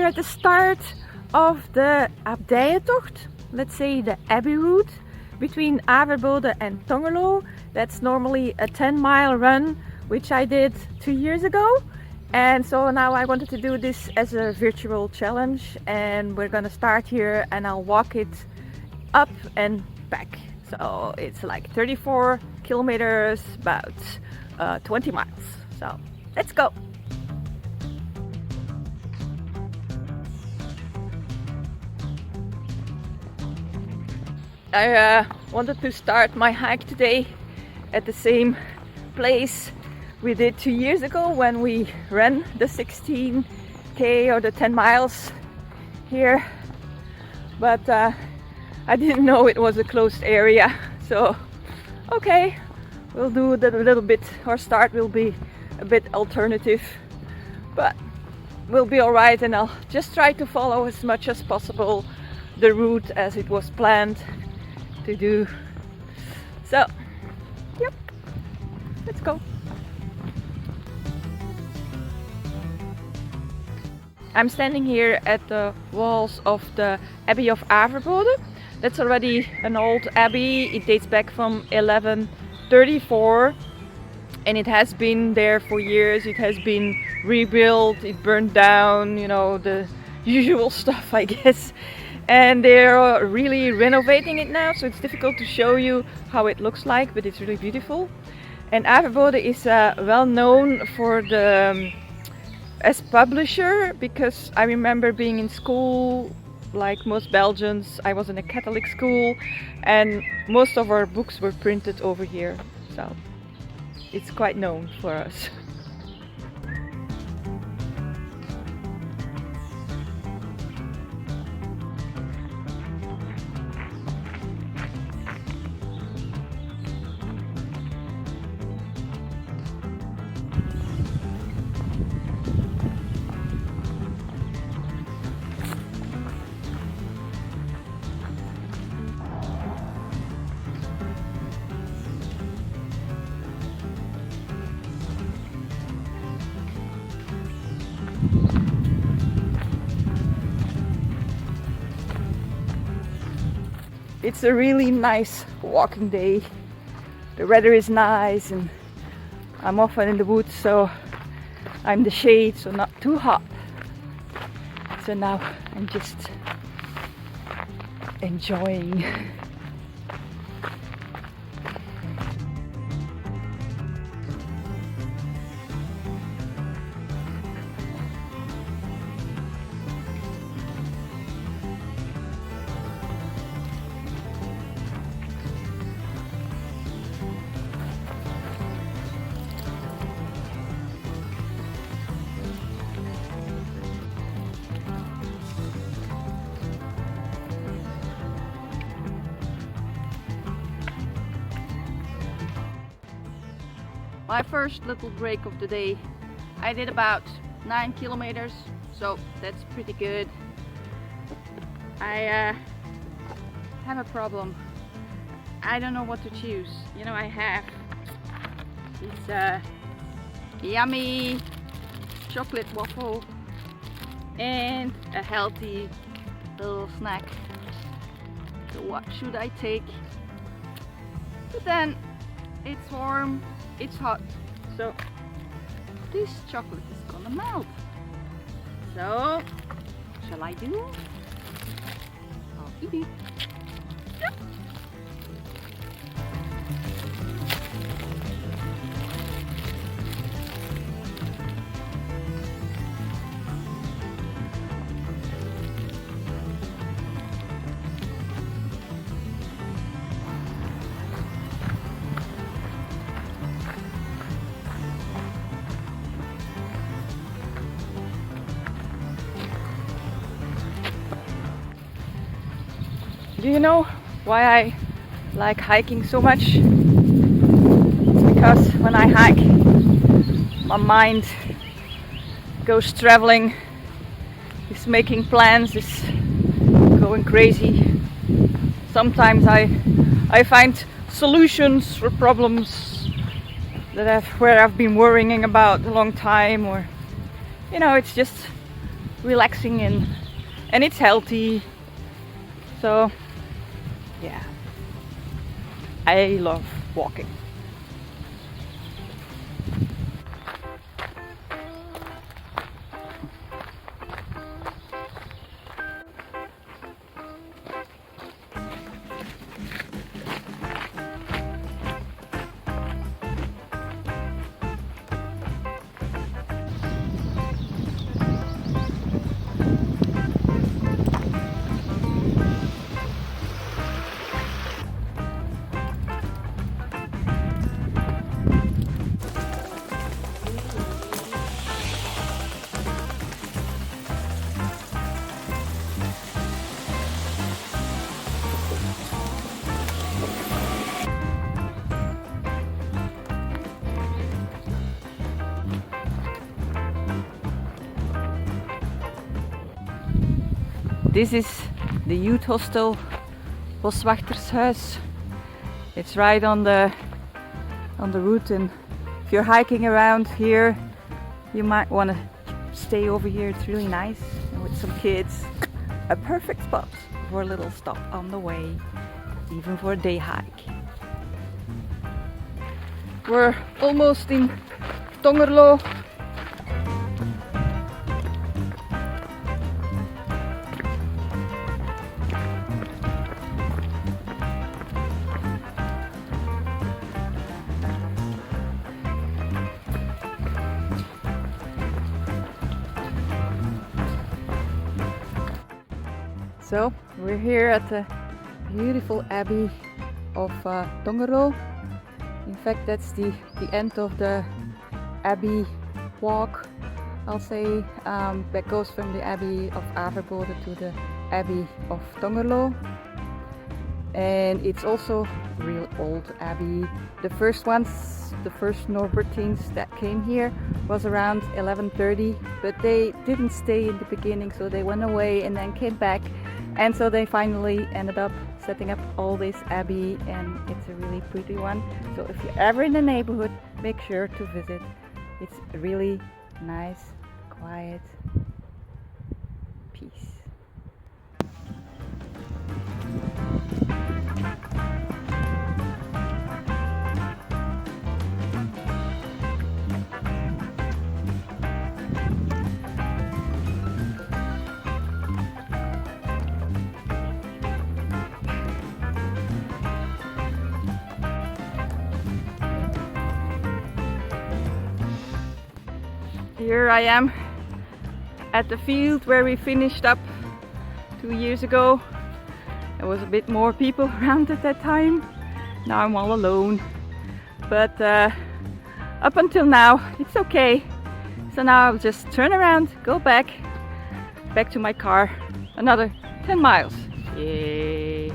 here at the start of the Abdijentocht, let's say the Abbey route between Averbode and Tongerlo. That's normally a 10-mile run, which I did 2 years ago. And so now I wanted to do this as a virtual challenge, and we're gonna start here and I'll walk it up and back. So it's like 34 kilometers, about 20 miles. So let's go. I wanted to start my hike today at the same place we did 2 years ago when we ran the 16k or the 10 miles here, but I didn't know it was a closed area, so okay, we'll do that a little bit. Our start will be a bit alternative, but we'll be alright, and I'll just try to follow as much as possible the route as it was planned to do. So yep, let's go. I'm standing here at the walls of the Abbey of Averbode. That's already an old abbey. It dates back from 1134 and it has been there for years. It has been rebuilt, it burned down, you know, the usual stuff, I guess. And they're really renovating it now, so it's difficult to show you how it looks like, but it's really beautiful. And Averbode is well known for the as publisher, because I remember being in school, like most Belgians. I was in a Catholic school and most of our books were printed over here, so it's quite known for us. It's a really nice walking day. The weather is nice and I'm often in the woods, so I'm in the shade, so not too hot. So now I'm just enjoying. My first little break of the day. I did about 9 kilometers, so that's pretty good. I have a problem. I don't know what to choose. You know, I have this yummy chocolate waffle and a healthy little snack. So what should I take? But then it's warm. It's hot, so this chocolate is gonna melt. So, shall I do? I'll eat it. Yep. Do you know why I like hiking so much? It's because when I hike, my mind goes traveling, is making plans, is going crazy. Sometimes I find solutions for problems that where I've been worrying about a long time, or you know, it's just relaxing and it's healthy. So yeah, I love walking. This is the Youthhostel Boswachtershuisje. It's right on the route, and if you're hiking around here, you might want to stay over here. It's really nice, and with some kids, a perfect spot for a little stop on the way, even for a day hike. We're almost in Tongerlo. So we're here at the beautiful Abbey of Tongerlo. In fact, that's the end of the Abbey walk, I'll say, that goes from the Abbey of Averbode to the Abbey of Tongerlo. And it's also a real old abbey. The first Norbertines that came here was around 1130, but they didn't stay in the beginning, so they went away and then came back, and so they finally ended up setting up all this abbey, and it's a really pretty one. So if you're ever in the neighborhood, make sure to visit. It's really nice, quiet, peace. Here I am at the field where we finished up 2 years ago. There was a bit more people around at that time. Now I'm all alone. But up until now, it's okay. So now I'll just turn around, go back to my car. Another 10 miles. Yay!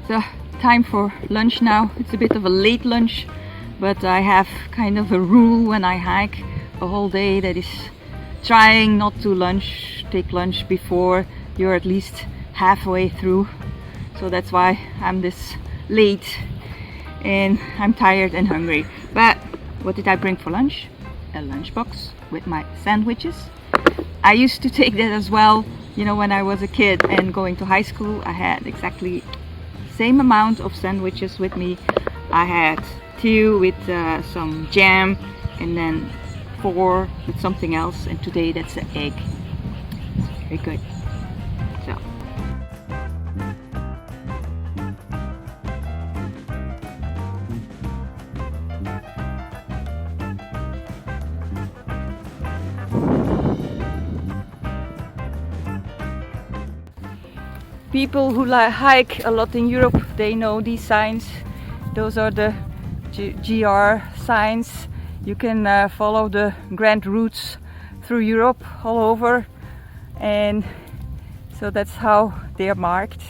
So, time for lunch now. It's a bit of a late lunch, but I have kind of a rule when I hike a whole day, that is trying not to take lunch before you're at least halfway through. So that's why I'm this late and I'm tired and hungry. But what did I bring for lunch? A lunchbox with my sandwiches. I used to take that as well, you know, when I was a kid and going to high school. I had exactly same amount of sandwiches with me. I had 2 with some jam, and then 4 with something else, and today that's an egg. Very good. So people who hike a lot in Europe, they know these signs. Those are the GR signs. You can follow the grand routes through Europe all over, and So that's how they are marked.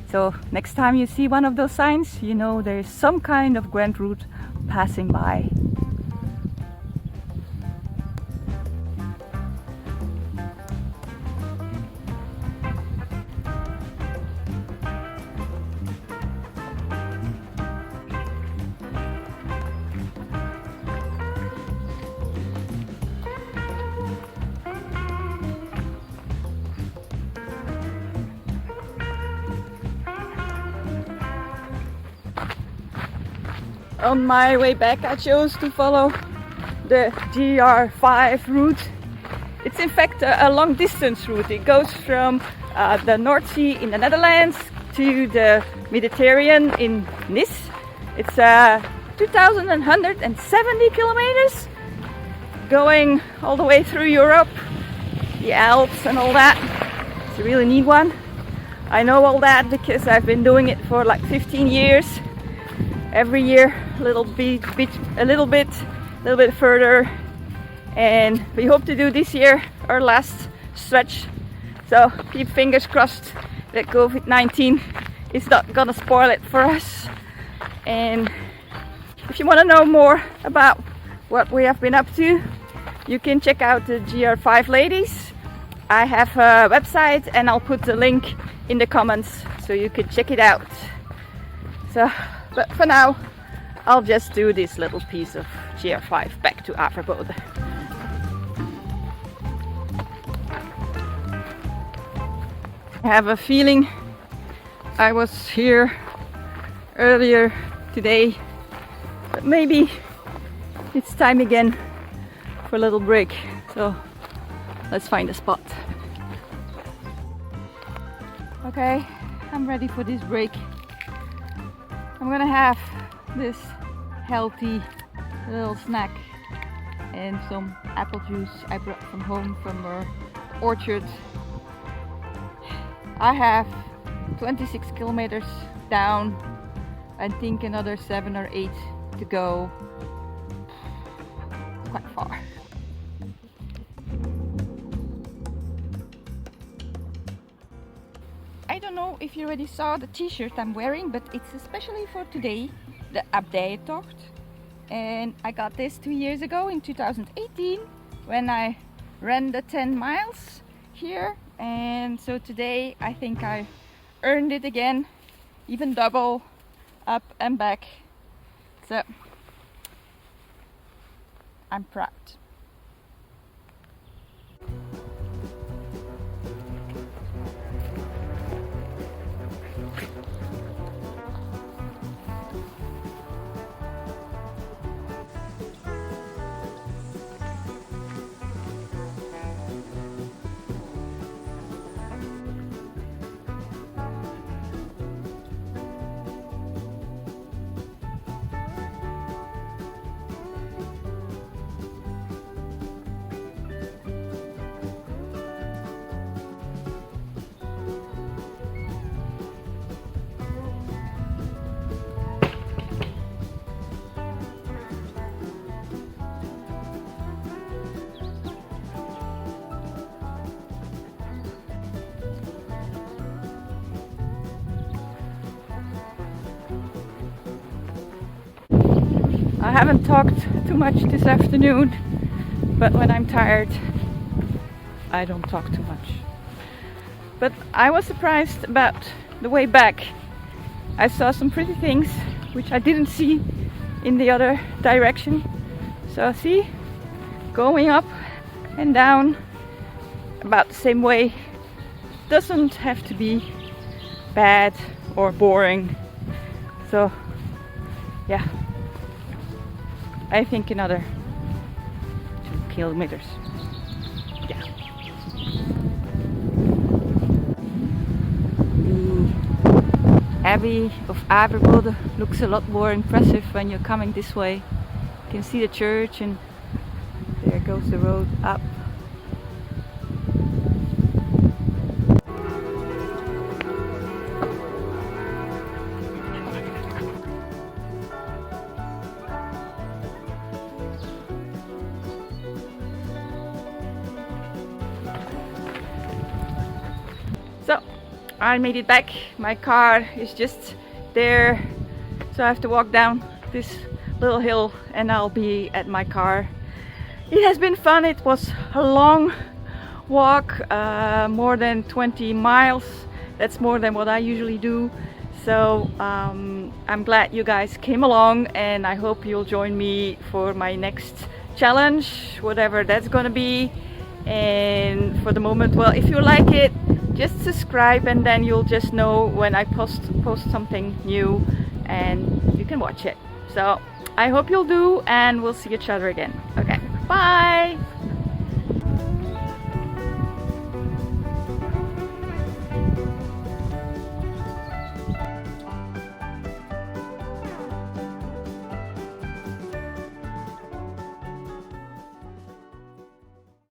So next time you see one of those signs, you know there is some kind of grand route passing by. On my way back I chose to follow the GR5 route. It's in fact a long distance route. It goes from the North Sea in the Netherlands to the Mediterranean in Nice. It's 2,170 kilometers going all the way through Europe, the Alps and all that. It's a really neat one. I know all that because I've been doing it for like 15 years. Every year a little bit further, and we hope to do this year our last stretch. So keep fingers crossed that COVID-19 is not gonna spoil it for us. And if you want to know more about what we have been up to, you can check out the GR5 ladies. I have a website and I'll put the link in the comments so you can check it out. So, but for now, I'll just do this little piece of GR5 back to Averbode. I have a feeling I was here earlier today, but maybe it's time again for a little break. So let's find a spot. Okay, I'm ready for this break. I'm gonna have this healthy little snack and some apple juice I brought from home from our orchard. I have 26 kilometers down. I think another 7 or 8 to go. Quite far. I don't know if you already saw the t-shirt I'm wearing, but it's especially for today, the Abdijentocht. And I got this 2 years ago in 2018 when I ran the 10 miles here. And so today I think I earned it again, even double, up and back. So I'm proud. I haven't talked too much this afternoon, but when I'm tired, I don't talk too much. But I was surprised about the way back. I saw some pretty things which I didn't see in the other direction. So see, going up and down about the same way doesn't have to be bad or boring. So yeah, I think another 2 kilometers. Yeah. The Abbey of Averbode looks a lot more impressive when you're coming this way. You can see the church and there goes the road up. I made it back. My car is just there, so I have to walk down this little hill and I'll be at my car. It has been fun. It was a long walk, more than 20 miles. That's more than what I usually do. So I'm glad you guys came along, and I hope you'll join me for my next challenge, whatever that's gonna be. And for the moment, well, if you like it, just subscribe and then you'll just know when I post something new and you can watch it. So I hope you'll do, and we'll see each other again. Okay, bye.